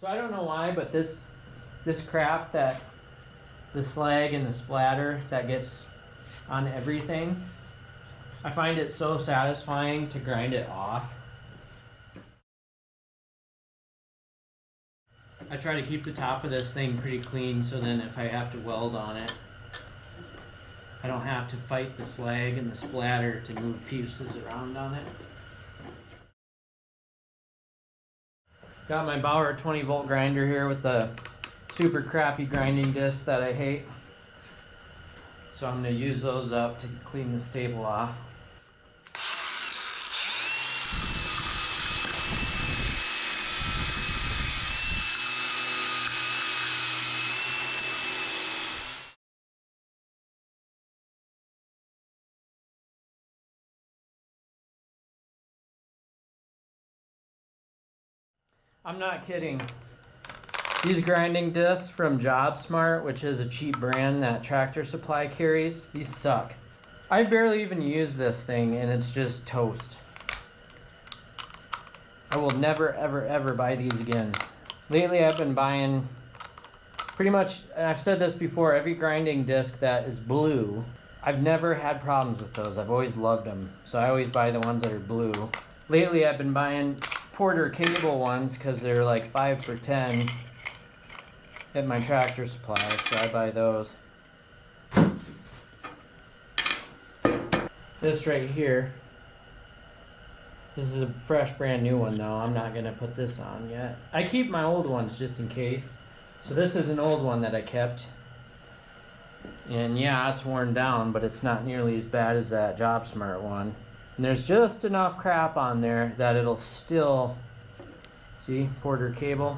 So I don't know why, but this crap, that the slag and the splatter that gets on everything, I find it so satisfying to grind it off. I try to keep the top of this thing pretty clean, so then if I have to weld on it, I don't have to fight the slag and the splatter to move pieces around on it. Got my Bauer 20 volt grinder here with the super crappy grinding discs that I hate. So I'm going to use those up to clean the stable off. I'm not kidding. These grinding discs from JobSmart, which is a cheap brand that Tractor Supply carries, these suck. I barely even use this thing and it's just toast. I will never ever ever buy these again. Lately I've been buying pretty much, and I've said this before, every grinding disc that is blue. I've never had problems with those. I've always loved them. So I always buy the ones that are blue. Lately I've been buying Porter cable ones because they're like 5 for $10 at my Tractor Supply, so I buy those. This right here, this is a fresh brand new one though. I'm not gonna put this on yet. I keep my old ones just in case. So this is an old one that I kept. And yeah, it's worn down, but it's not nearly as bad as that JobSmart one. And there's just enough crap on there that it'll still, see, Porter cable,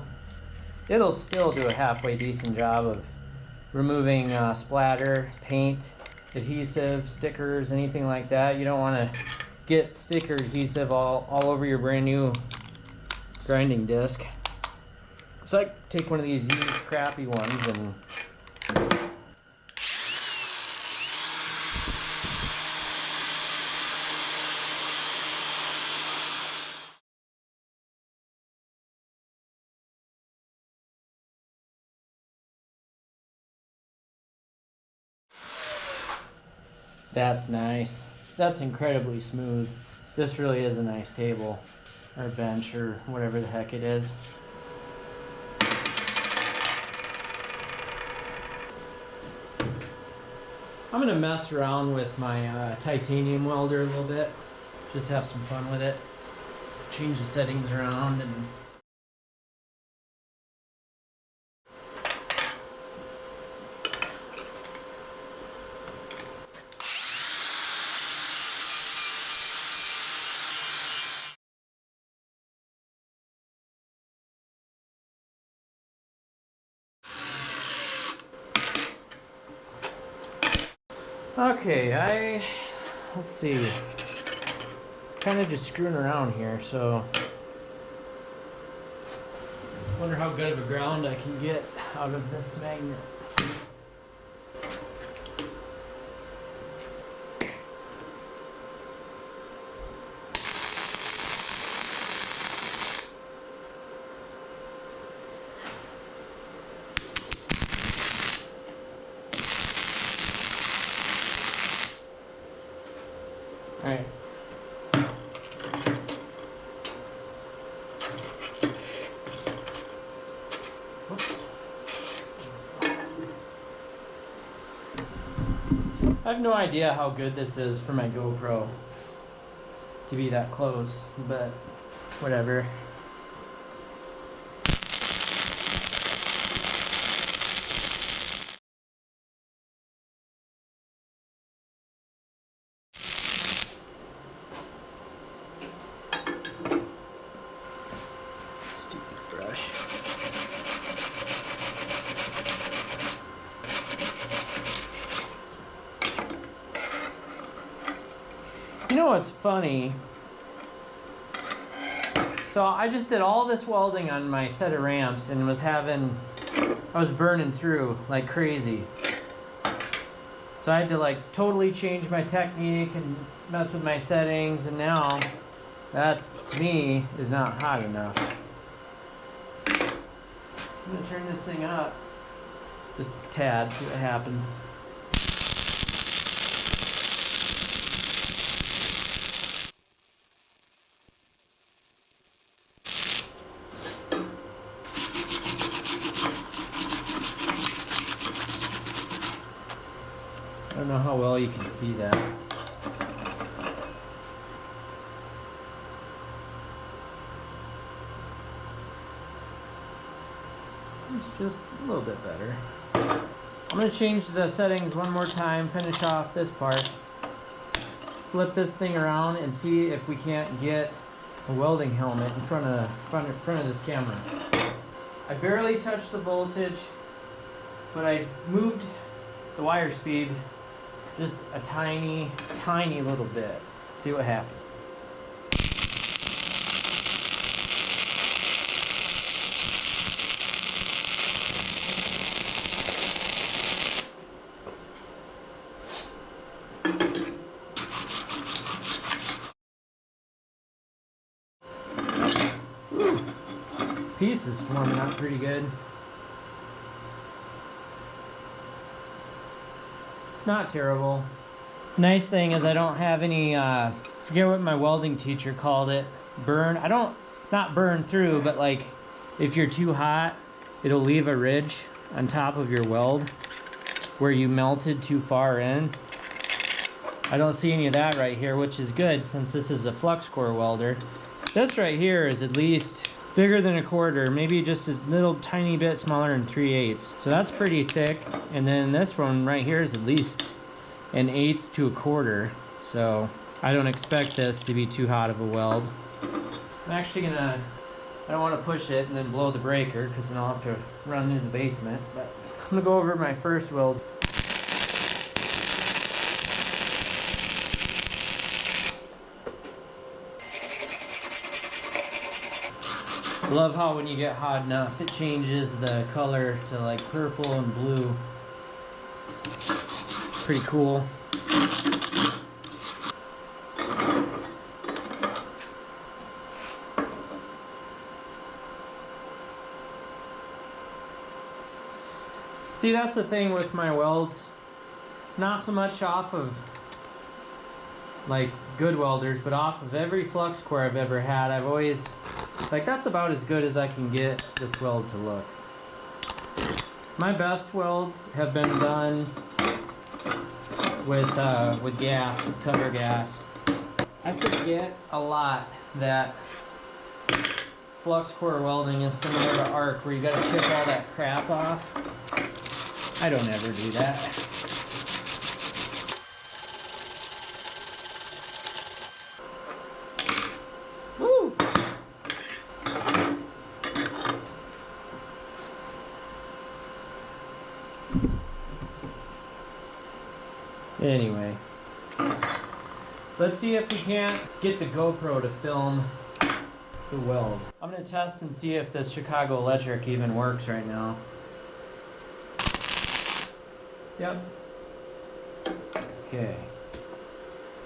it'll still do a halfway decent job of removing splatter, paint, adhesive, stickers, anything like that. You don't want to get sticker adhesive all over your brand new grinding disc. So I take one of these used crappy ones and that's nice. That's incredibly smooth. This really is a nice table or bench or whatever the heck it is. I'm gonna mess around with my titanium welder a little bit. Just have some fun with it. Change the settings around and okay, let's see, kind of just screwing around here, so wonder how good of a ground I can get out of this magnet. All right. Whoops. I have no idea how good this is for my GoPro to be that close, but whatever. You know what's funny? So I just did all this welding on my set of ramps and I was burning through like crazy. So I had to like totally change my technique and mess with my settings, and now that to me is not hot enough. I'm gonna turn this thing up. Just a tad, see what happens. I don't know how well you can see that. It's just a little bit better. I'm going to change the settings one more time, finish off this part, flip this thing around and see if we can't get a welding helmet in front of this camera. I barely touched the voltage, but I moved the wire speed just a tiny little bit. See what happens. Piece is forming up pretty good. Not terrible. Nice thing is I don't have any, forget what my welding teacher called it, burn. Not burn through, but like if you're too hot, it'll leave a ridge on top of your weld where you melted too far in. I don't see any of that right here, which is good since this is a flux core welder. This right here is at least, it's bigger than a quarter, maybe just a little tiny bit smaller than 3/8. So that's pretty thick. And then this one right here is at least 1/8 to a quarter. So I don't expect this to be too hot of a weld. I'm actually I don't want to push it and then blow the breaker because then I'll have to run into the basement. But I'm gonna go over my first weld. I love how when you get hot enough, it changes the color to like purple and blue. Pretty cool. See, that's the thing with my welds. Not so much off of like good welders, but off of every flux core I've ever had, I've always, like, that's about as good as I can get this weld to look. My best welds have been done with gas, with cover gas. I forget a lot that flux core welding is similar to arc, where you gotta chip all that crap off. I don't ever do that. Woo! Anyway, let's see if we can't get the GoPro to film the weld. I'm gonna test and see if this Chicago Electric even works right now. Yep. Okay.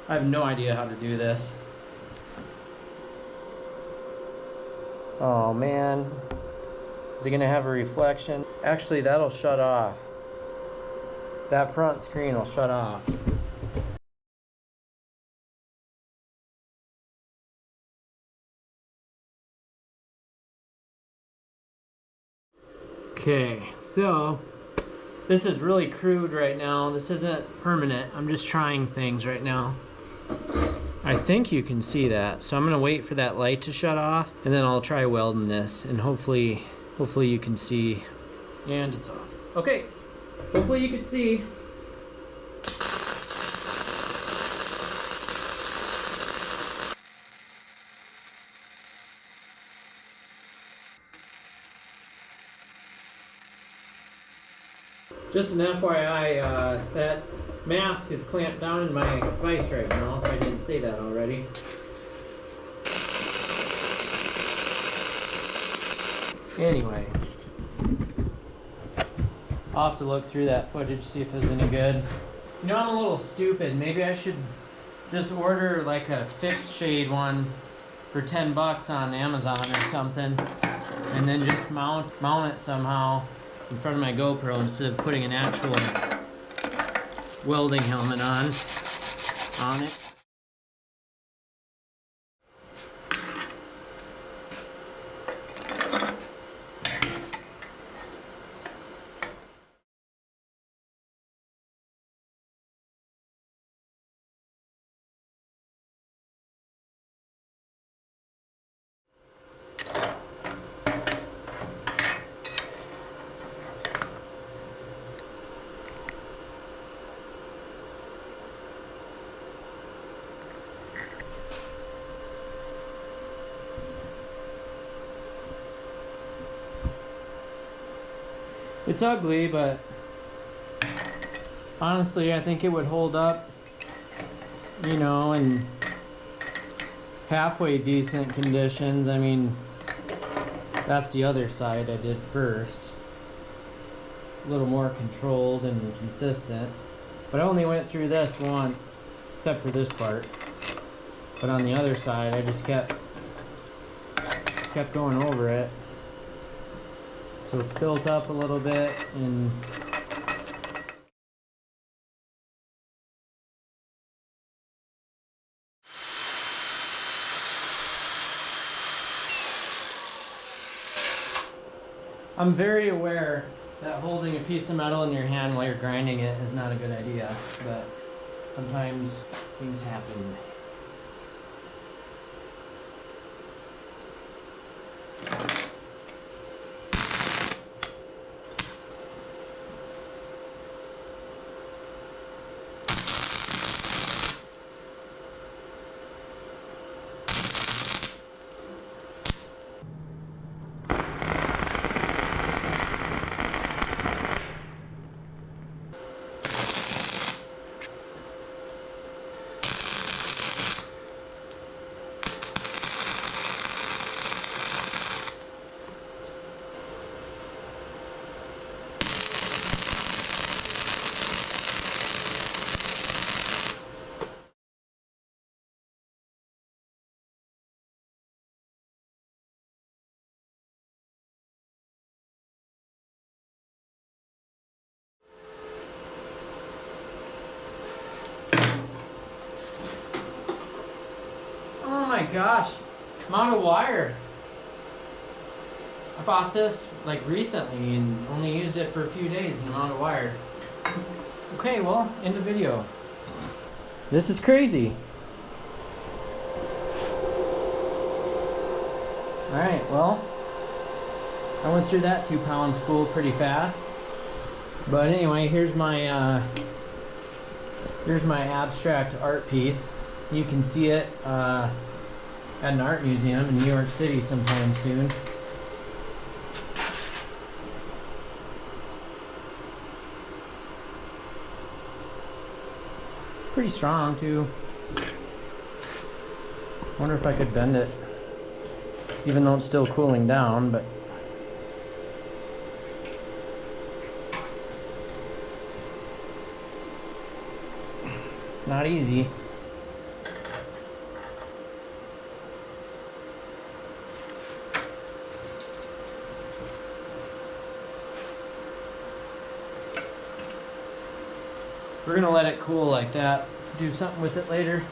I have no idea how to do this. Oh man. Is it gonna have a reflection? Actually, that'll shut off. That front screen will shut off. Okay, so this is really crude right now. This isn't permanent. I'm just trying things right now. I think you can see that. So I'm gonna wait for that light to shut off and then I'll try welding this and hopefully you can see. And it's off. Okay, hopefully you can see. Just an FYI, that mask is clamped down in my vise right now, if I didn't say that already. Anyway, I'll have to look through that footage, see if it's any good. You know, I'm a little stupid. Maybe I should just order like a fixed shade one for 10 bucks on Amazon or something, and then just mount it somehow in front of my GoPro instead of putting an actual welding helmet on it. It's ugly, but honestly, I think it would hold up, you know, in halfway decent conditions. I mean, that's the other side I did first. A little more controlled and consistent. But I only went through this once, except for this part. But on the other side, I just kept going over it. So it's built up a little bit, and I'm very aware that holding a piece of metal in your hand while you're grinding it is not a good idea, but sometimes things happen. Oh my gosh, amount of wire. I bought this like recently and only used it for a few days, the amount of wire. Okay, well, end the video. This is crazy. Alright, well, I went through that 2-pound spool pretty fast. But anyway, here's my abstract art piece. You can see it at an art museum in New York City sometime soon. Pretty strong too. Wonder if I could bend it, even though it's still cooling down, but it's not easy. We're gonna let it cool like that. Do something with it later.